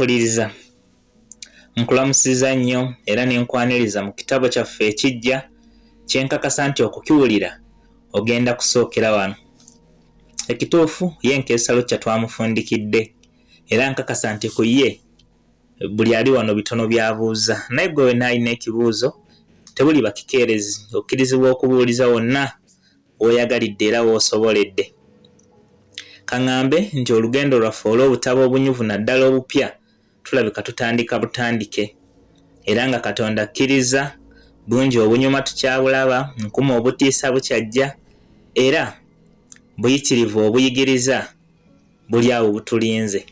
Ampuliriza nkulamusiza nnyo era nenkwaniriza mu kitabo kyaffe ekijja kyenkakasa nti okukiwulira ogenda kusookera wano. Ekituufu ye Nkeesalo kya twamufundikidde era nkakasa nti ku ye buli ali wano bitono byabuuza, naye gwe wenna alina ekibuuzo tebuli bakikeerezi, okkirizibwa okubuuliza wonna w'oyagalidde era w'osoboledde. Kaŋŋambe nti olugendo lwaffe olw'obutabo obunyuvu naddala obupya tulabika tutandika butandike era nga Katonda akkiriza bungi obunyuma tukyabulaba, nkuma obutiisa bukyajja era buyitirivu obuyigiriza buli awo butulinze.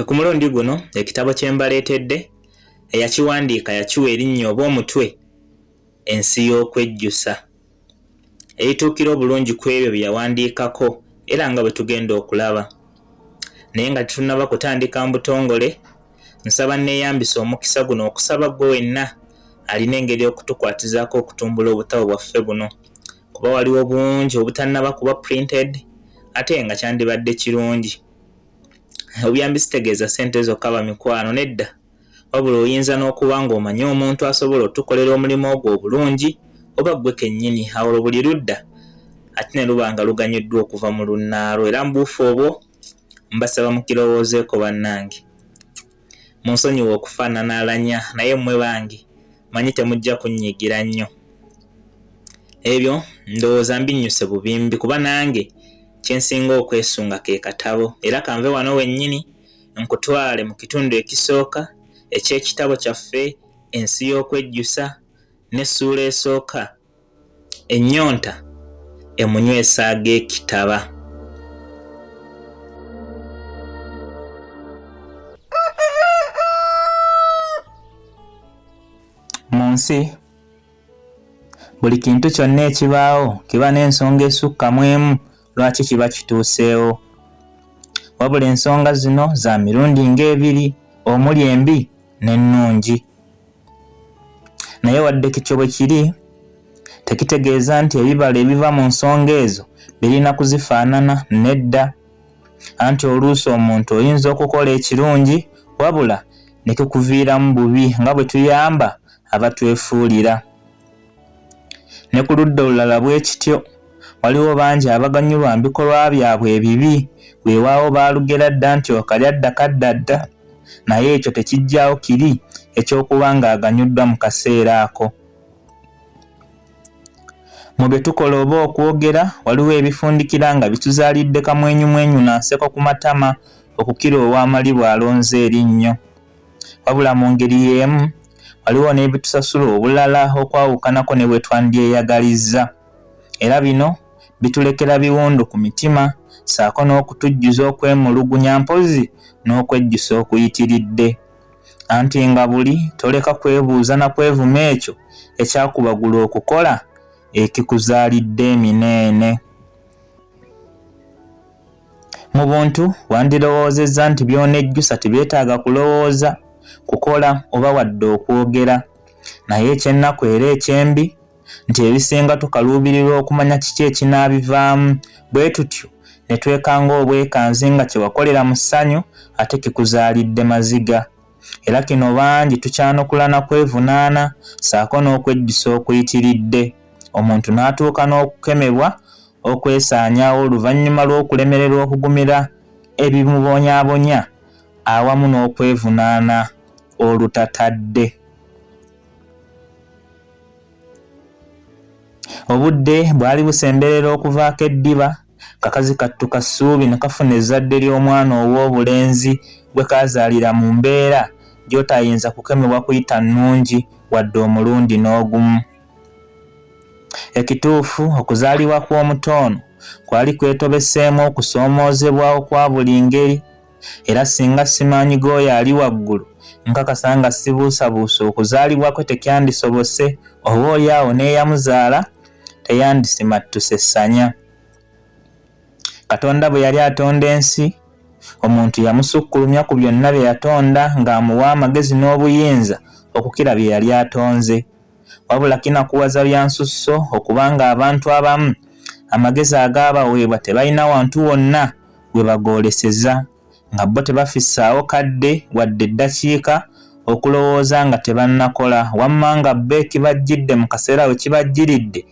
Ku mulundi guno ekitabo kye mbaleetedde eyakiwandiika yakiwa erinnya oba omutwe Ensi y'Okwejjusa. Erituukira obulungi ku ebyo bye yawandiikako era nga bwe tugenda okulaba. Naye nga tetunnaba kutandika mu butongole, nsaba neeyambisa omukisa guno okusaba gwe wenna alina engeri okutukwatizaako okutumbula obutabo bwaffe buno, kuba waliwo bungi obutannaba kuba printed ate nga kyandibadde kirungi. Obuyambi sitegeeza ssente zokka ba mikwano, nedda, wabula oyinza n'okuba ng'omanyi omuntu asobola otukolera omulimu ogwo obulungi oba ggwe kennyini, awo buli ludda ate ne luba nga luganyuddwa okuva mu lunnaalwo. Era mu buufu obwo mbasaba mukirowoozeeko bannange. Munsonyiwa okufaananaalanya naye mmwe bange manyi temujja kunnyigira nnyo. Ebyo ndowooza mbinnyuse bubimbi kuba nange kyensinga okwesunga ke katabo, era kanve wano wennyini nkutwale mu kitundu ekisooka eky'ekitabo kyaffe Ensi y'Okwejjusa n'essuula esooka, ennyonta emunywesa ag'ekitaba. Mu nsi buli kintu kyonna ekibaawo kiba n'ensonga esukkamu emu lwaki kiba kituuseewo. Wabula ensonga zino za mirundi ng'ebiri, omuli embi n'ennungi. Naye wadde kityo bwe kiri, tekitegeeza nti ebibala ebiva mu nsonga ezo birina kuzifaanana, nedda. Anti oluusi omuntu oyinza okukola ekirungi wabula ne kikuviiramu bubi nga bwe tuyamba abatwefuulira. Ne ku ludda olulala bwe kityo, waliwo bangi abaganyulwa mu bikolwa byabwe ebibi, weewaawo baalugera dda nti okalya dda kadda dda, naye ekyo tekijjaawo kiri ekyokuba ng'aganyuddwa mu kaseera ako. Mu bye tukola oba okwogera waliwo ebifundikira nga bituzaalidde kamwenyumwenyu na nseko ku matama okukira ow'amali bw'alonze erinnyo. Wabula mu ngeri y'emu waliwo n'ebitusasula obulala okwawukanako ne bwe twandyeyagalizza. Era bino bitulekera biwundu ku mitima ssaako n'okutujjuza okwemulugunya mpozi n'okwejjusa okuyitiridde. Anti nga buli toleka kwebuuza na kwevuma ekyo ekyakubagula okukola ekikuzaalidde emineene. Mu buntu wandirowoozezza nti by'onejjusa tebyetaaga kulowooza, kukola oba wadde okwogera. Naye ekyennaku era ekyembi nti ebisinga tukaluubirirwa okumanya kiki ekinaabivaamu, bwe tutyo ne twekanga obwekanzi nga kye wakolera mu ssanyu ate kikuzaalidde maziga. Era kino bangi tukyanukula na kwevunaana ssaako n'okwejjusa okuyitiridde. Omuntu n'atuuka n'okukemebwa okwesaanyaawo oluvannyuma lw'okulemererwa okugumira ebimubonyaabonya awamu n'okwevunaana olutatadde. Obudde bwali busemberera okuvaako eddiba, kakazi kattu ka ssuubi ne kafuna ezzadde ly'omwana ow'obulenzi gwe kaazaalira mu mbeera gy'otayinza kukemebwa kuyita nnungi wadde omulundi n'ogumu. Ekituufu okuzaalibwa kw'omuto ono kwali kwetobeseemu okusoomoozebwa okwa buli ngeri, era singa simaanyi g'oyo ali waggulu nkakasa nga sibuusabuusa okuzaalibwa kwe tekyandisobose, oba oli awo n'eyamuzaala teyandisimattuse ssanya. Katonda bwe yali atonda ensi, omuntu yamusukkulumya ku byonna bye yatonda ng'amuwa amagezi n'obuyinza okukira bye yali atonze. Wabula kinakuwaza bya nsusso okuba ng'abantu abamu amagezi agaabaweebwa tebalina wantu wonna we bagooleseza, nga bo tebafissaawo kadde wadde eddakiika okulowooza nga tebannakola, wamma nga bo ekibajjidde mu kaseera we kibajjiridde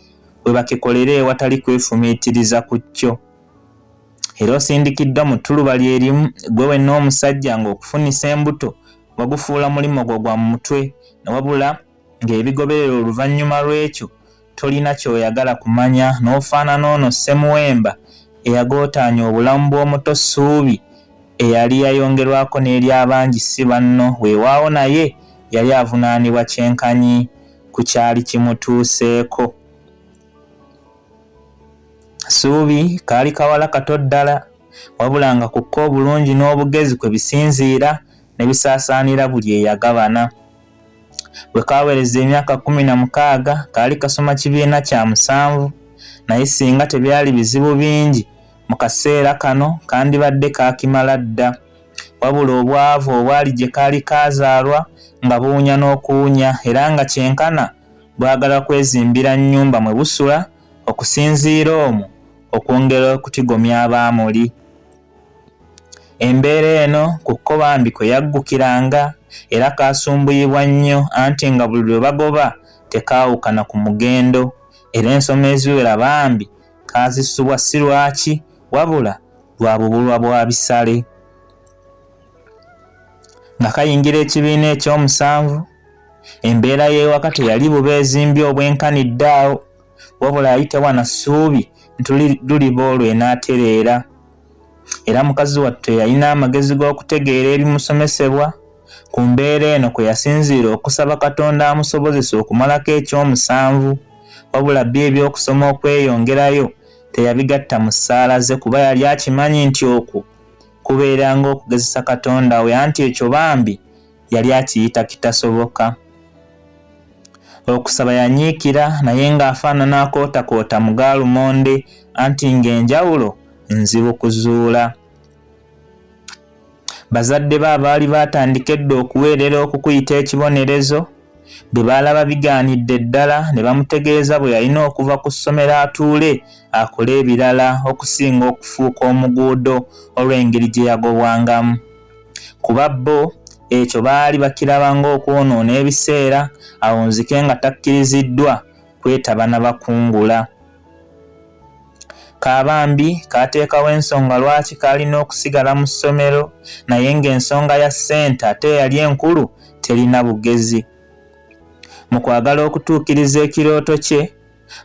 bwe bakikolera ewatali kwefumiitiriza ku kyo. Era osindikiddwa mu ttuluba lye limu gwe wenna omusajja ng'okufunisa embuto wagufuula mulimo gwo gwa mu mutwe, ne wabula ng'ebigoberera oluvannyuma lw'ekyo tolina ky'oyagala kumanya, n'ofaanana ono Ssemuwemba eyagootaanya obulamu bw'omuto Ssuubi eyali yayongerwako n'eri abangi si banno, weewaawo naye yali avunaanibwa kyenkanyi ku kyali kimutuuseeko. Ssuubi kaali kawala kato ddala, wabula nga kukko obulungi n'obugezi kwe bisinziira ne bisaasaanira buli eyagabana. Bwe kaawereza emyaka 16 kaali kasoma kibiina kya 7, naye singa tebyali bizibu bingi mu kaseera kano kandibadde kaakimala dda, wabula obwavu obwali gye kaali kaazaalwa nga buwunya n'okuwunya era nga kyenkana bwagala kwezimbira nnyumba mwe busula okusinziira omwo okwongera okutigomya Abamoli. Embeera eno kukko bambi kwe yaggukiranga era kaasumbuyibwa nnyo anti nga buli lwe bagoba tekaawukana ku mugendo, era ensoma eziwera bambi kaazisubwa si lwaki wabula lwa bubulwa bwa bisale. Nga kayingira ekibiina ekyomusanvu, embeera y'ewaka teyali bubeezimbye obwenkanidde awo, wabula ayitewa na Ssuubi nti luliba olwo enaatereera. Era mukazi wattu yalina amagezi g'okutegeera ebimusomesebwa, ku mbeera eno kwe yasinziira okusaba Katonda amusobozesa okumalako ekyomusanvu, wabula byo eby'okusoma okweyongerayo teyabigatta mu ssaala ze kuba yali akimanyi nti okwo kubeeranga okugezesa Katonda we, anti ekyo bambi yali akiyita kitasoboka. Okusaba yanyiikira naye ng'afaanana akootakoota mu gaalumonde, anti ng'enjawulo nzibu kuzuula. Bazadde be abaali baatandika edda okuweerera okukuyita ekibonerezo bwe baalaba bigaanidde ddala ne bamutegeeza bwe yalina okuva ku ssomero atuule akole ebirala okusinga okufuuka omuguudo olw'engeri gye yagobwangamu. Kuba bo ekyo baali bakiraba ng'okwonoona ebiseera, awo nzike nga takkiriziddwa kwetaba na bakungula. Kaabambi kaateekawo ensonga lwaki kaalina okusigala mu ssomero, naye ng'ensonga ya ssente ate yali enkulu terina bugezi. Mu kwagala okutuukiriza ekirooto kye,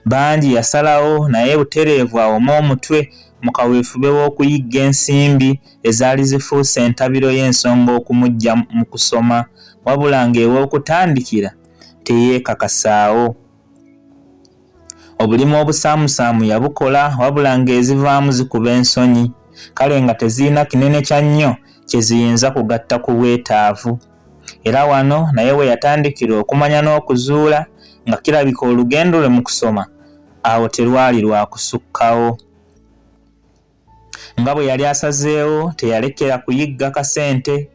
bangi yasalawo naye butereevu awoma omutwe mu kaweefube w'okuyigga ensimbi ezaali zifuuse entabiro y'ensonga okumujja mu kusoma, wabula ng'ew'okutandikira teyeekakasaawo. Obulimu obusaamusaamu yabukola, wabula ng'ezivaamu zikuba ensonyi, kale nga tezirina kinene kya nnyo kye ziyinza kugatta ku bwetaavu. Era wano naye we yatandikira okumanya n'okuzuula nga kirabika olugendo lwe mu kusoma awo terwali lwa kusukkawo. Nga bwe yali asazeewo teyalekera kuyigga kasente,